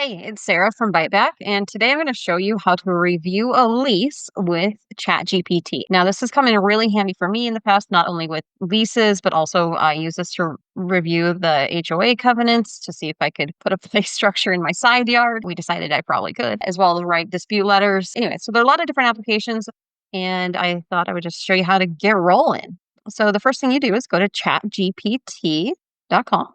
Hey, it's Sarah from Biteback, and today I'm going to show you how to review a lease with ChatGPT. Now, this has come in really handy for me in the past, not only with leases, but also I use this to review the HOA covenants to see if I could put a play structure in my side yard. We decided I probably could, as well as write dispute letters. Anyway, so there are a lot of different applications, and I thought I would just show you how to get rolling. So the first thing you do is go to chatgpt.com.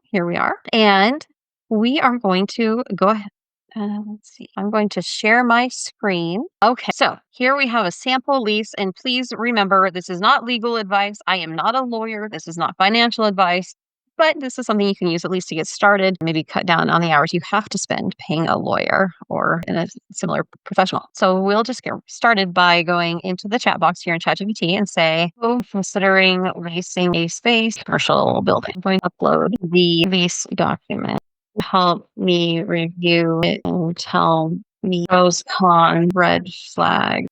Here we are. And we are going to go ahead. Let's see. I'm going to share my screen. Okay, so here we have a sample lease. And please remember, this is not legal advice. I am not a lawyer. This is not financial advice. But this is something you can use at least to get started, maybe cut down on the hours you have to spend paying a lawyer or in a similar professional. So we'll just get started by going into the chat box here in ChatGPT and say, considering leasing a space, commercial building. I'm going to upload the lease document. Help me review it and tell me pros, cons, red flag.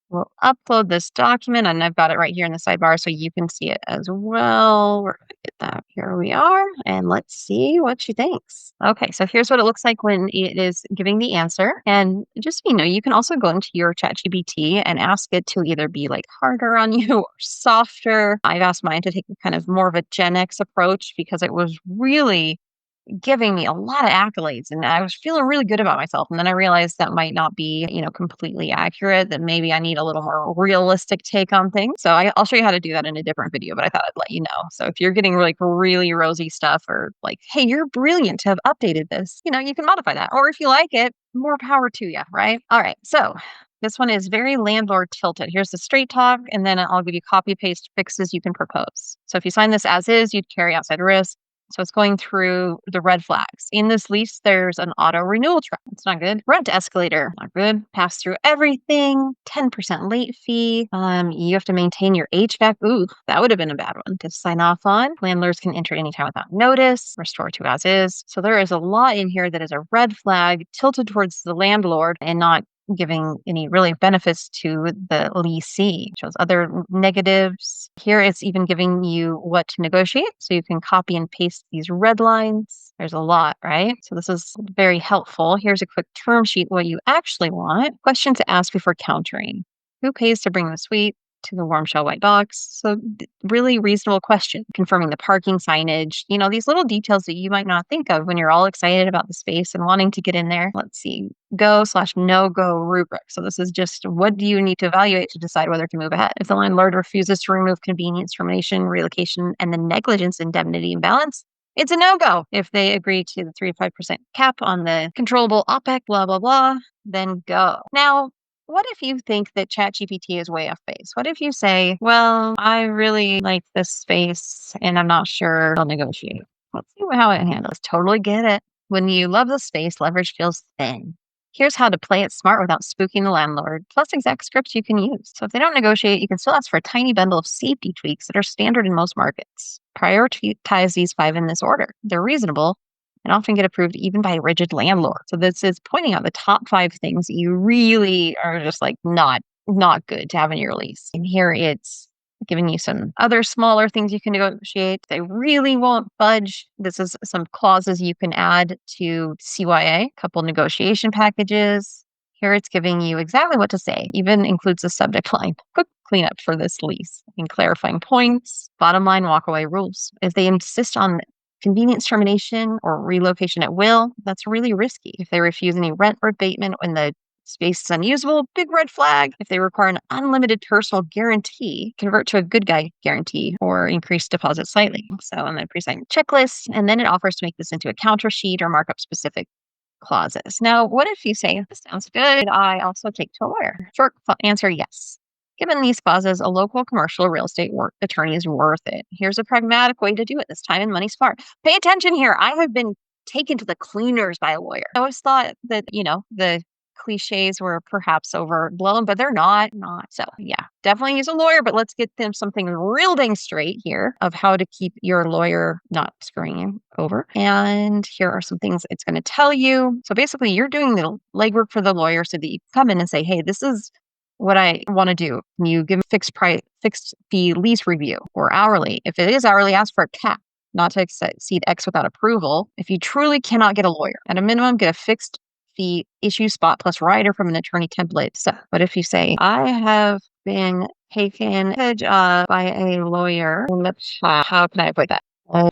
We'll upload this document, and I've got it right here in the sidebar so you can see it as well. We're going to get that. Here we are, and let's see what she thinks. Okay, so here's what it looks like when it is giving the answer. And just so you know, you can also go into your ChatGPT and ask it to either be like harder on you or softer. I've asked mine to take kind of more of a Gen X approach because it was really giving me a lot of accolades and I was feeling really good about myself. And then I realized that might not be, completely accurate, that maybe I need a little more realistic take on things. So I'll show you how to do that in a different video, but I thought I'd let you know. So if you're getting like really rosy stuff or like, hey, you're brilliant to have updated this, you can modify that. Or if you like it, more power to you, right? All right. So this one is very landlord tilted. Here's the straight talk, and then I'll give you copy paste fixes you can propose. So if you sign this as is, you'd carry outside risk. So it's going through the red flags. In this lease, there's an auto-renewal trap. It's not good. Rent escalator. Not good. Pass through everything. 10% late fee. You have to maintain your HVAC. Ooh, that would have been a bad one to sign off on. Landlords can enter anytime without notice. Restore to as is. So there is a lot in here that is a red flag tilted towards the landlord and not giving any really benefits to the leasee. Shows other negatives. Here it's even giving you what to negotiate. So you can copy and paste these red lines. There's a lot, right? So this is very helpful. Here's a quick term sheet, what you actually want. Question to ask before countering. Who pays to bring the suite to the warm shell white box? So really reasonable question. Confirming the parking signage, these little details that you might not think of when you're all excited about the space and wanting to get in there. Let's see, go/no-go rubric. So this is just what do you need to evaluate to decide whether to move ahead. If the landlord refuses to remove convenience, termination, relocation, and the negligence indemnity imbalance, it's a no-go. If they agree to the 3 to 5% cap on the controllable OPEC, blah, blah, blah, then go. Now, what if you think that ChatGPT is way off base? What if you say, well, I really like this space and I'm not sure I'll negotiate? Let's see how it handles. Totally get it. When you love the space, leverage feels thin. Here's how to play it smart without spooking the landlord, plus exact scripts you can use. So if they don't negotiate, you can still ask for a tiny bundle of safety tweaks that are standard in most markets. Prioritize these 5 in this order. They're reasonable and often get approved even by a rigid landlord. So this is pointing out the top 5 things that you really are just like not good to have in your lease. And here it's giving you some other smaller things you can negotiate. They really won't budge. This is some clauses you can add to CYA, a couple negotiation packages. Here it's giving you exactly what to say, even includes a subject line. Quick cleanup for this lease and clarifying points. Bottom line, walkaway rules. If they insist on convenience termination or relocation at will, that's really risky. If they refuse any rent or abatement when the space is unusable, big red flag. If they require an unlimited personal guarantee, convert to a good guy guarantee or increase deposit slightly. So, and then pre-signed checklist, and then it offers to make this into a counter sheet or mark up specific clauses. Now, what if you say, this sounds good, I also take to a lawyer? Short answer, yes. Given these clauses, a local commercial real estate attorney is worth it. Here's a pragmatic way to do it. This time and money smart. Pay attention here. I have been taken to the cleaners by a lawyer. I always thought that, the cliches were perhaps overblown, but they're not. So yeah, definitely use a lawyer, but let's get them something real dang straight here of how to keep your lawyer not screwing you over. And here are some things it's going to tell you. So basically you're doing the legwork for the lawyer so that you come in and say, hey, this is what I want to do. Can you give a fixed fee lease review or hourly? If it is hourly, ask for a cap. not to exceed X without approval. If you truly cannot get a lawyer, at a minimum, get a fixed fee issue spot plus rider from an attorney template. So, what if you say, I have been taken advantage of by a lawyer? How can I avoid that?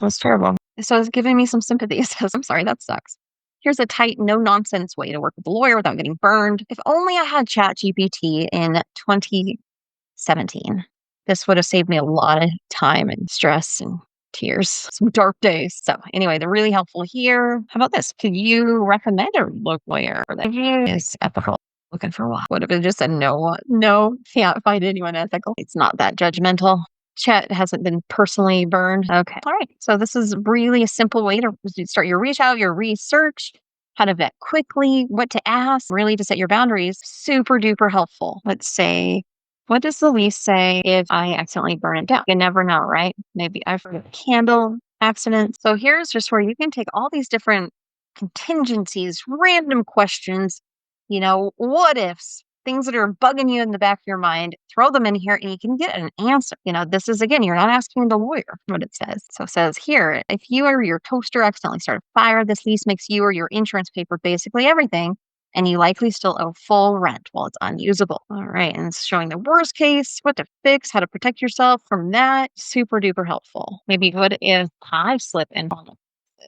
That's terrible. So it's giving me some sympathy. It says, I'm sorry, that sucks. Here's a tight, no-nonsense way to work with a lawyer without getting burned. If only I had ChatGPT in 2017. This would have saved me a lot of time and stress and tears, some dark days. So anyway, they're really helpful here. How about this? Could you recommend a lawyer that is ethical? Looking for what? What if it just said no? No, can't find anyone ethical. It's not that judgmental. Chat hasn't been personally burned. Okay. All right. So this is really a simple way to start your reach out, your research, how to vet quickly, what to ask, really to set your boundaries. Super duper helpful. Let's say, what does the lease say if I accidentally burn it down? You never know, right? Maybe I've heard of candle accidents. So here's just where you can take all these different contingencies, random questions, what ifs, things that are bugging you in the back of your mind, throw them in here and you can get an answer. This is, again, you're not asking the lawyer what it says. So it says here, if you or your toaster accidentally start a fire, this lease makes you or your insurance pay for basically everything, and you likely still owe full rent while it's unusable. All right. And it's showing the worst case, what to fix, how to protect yourself from that. Super duper helpful. Maybe what if I slip and fall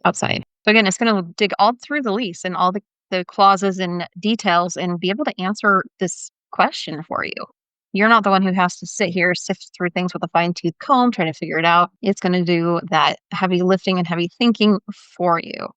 outside? So again, it's going to dig all through the lease and all the clauses and details and be able to answer this question for you. You're not the one who has to sit here, sift through things with a fine-tooth comb, trying to figure it out. It's going to do that heavy lifting and heavy thinking for you,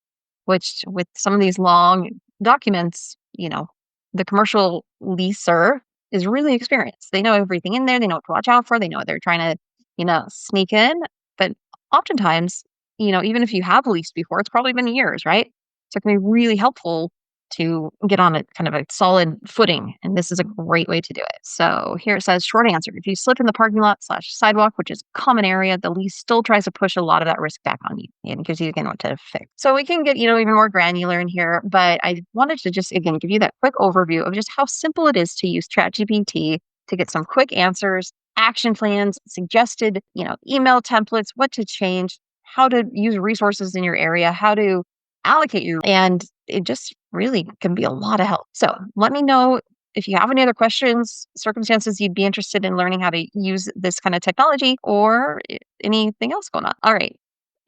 which with some of these long documents, the commercial leaser is really experienced. They know everything in there. They know what to watch out for. They know what they're trying to, sneak in. But oftentimes, even if you have leased before, it's probably been years, right? So it can be really helpful to get on a kind of a solid footing. And this is a great way to do it. So here it says, short answer. If you slip in the parking lot / sidewalk, which is a common area, the lease still tries to push a lot of that risk back on you and gives you, again, what to fix. So we can get, even more granular in here, but I wanted to just, again, give you that quick overview of just how simple it is to use ChatGPT to get some quick answers, action plans, suggested, email templates, what to change, how to use resources in your area, how to allocate your, and it just really can be a lot of help. So let me know if you have any other questions, circumstances you'd be interested in learning how to use this kind of technology or anything else going on. All right.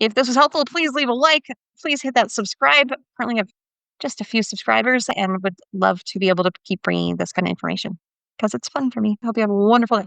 If this was helpful, please leave a like. Please hit that subscribe. Currently have just a few subscribers and would love to be able to keep bringing this kind of information because it's fun for me. I hope you have a wonderful day.